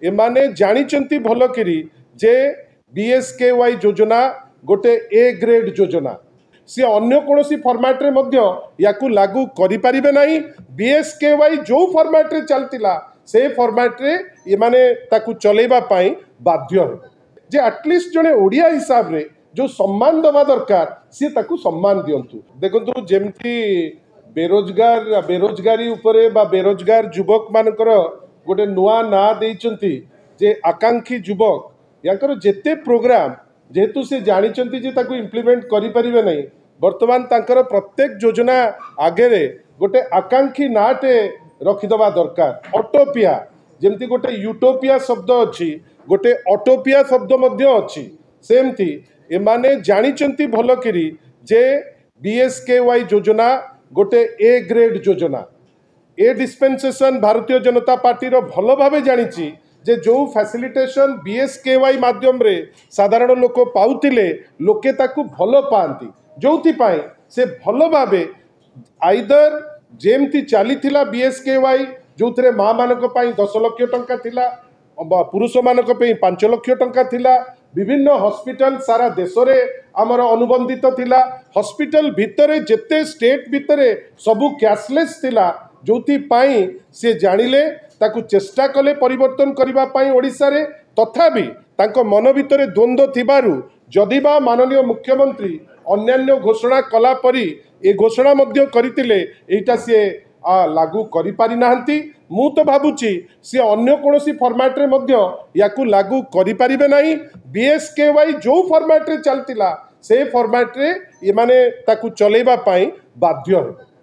एमाने जानिचंती भल करी जे बीएसकेवाई योजना गोटे ए ग्रेड योजना सी अन्य कौन फॉर्मेट रे मध्य याकू लागू करि परिबे नाही। बीएसकेवाई जो फॉर्मेट रे चलतिला से फॉर्मेट रे ये माने ताकू चलेबा पाई बाध्य हेबे जे एटलिस्ट जने ओडिया हिसाब रे जो सम्मान दबा दरकार सी ताकू सम्मान दियंतु। देखंतु जेमती बेरोजगारी उपरे बा बेरोजगार युवक मानकर गोटे नुआ ना देइचंती जे आकांक्षी युवक याकर जेते प्रोग्राम जेहेतु से जानिचंती जे ताकू इम्प्लीमेंट करि परिबे नहीं। वर्तमान तांकर प्रत्येक योजना आगे रे गोटे आकांक्षी नाटे रखिदबा दरकार। ऑटोपिया जेमती गोटे यूटोपिया शब्द अच्छी गोटे ऑटोपिया शब्द मध्य अच्छी सेमती एमाने जानिचंती भल करी जे बीएसकेवाई योजना गोटे ए ग्रेड योजना ए डिस्पेंसेशन भारतीय जनता पार्टी रो भल भावे जानिची जे जो फैसिलिटेशन बीएसकेवाई माध्यम रे साधारण लोक पाउतिले लोके ताकू भल पाती जोथि पाई से भल भावे आइदर जेमती चलीथिला बीएसकेवाई जो थे माँ मानक पई 10 लाख टंका थिला पुरुष मानक पई 5 लाख टंका थिला विभिन्न हॉस्पिटल सारा देश रे आमर अनुबंधित थिला हॉस्पिटल भितरे जेते स्टेट भितरे सबु कैशलेस थिला जोथि पाई से जानिले ताकू चेष्टा कले परिवर्तन करिबा पाई ओडिसा रे तथापि तांको मन भितरे द्वंद्व थिबारु जदिबा माननीय मुख्यमंत्री अन्यान्य घोषणा कला परी ए घोषणा मध्य करितिले एटा से लागू करि पारि नाहंती। मु तो भाबुची सी अन्य कोनोसी फॉर्मेट रे मध्य याकू लागू करि परिबे नाही। बीएसकेवाई जो फॉर्मेट रे चलतिला से फॉर्मेट रे ये माने ताकू चलेबा पाई बाध्य हेबे।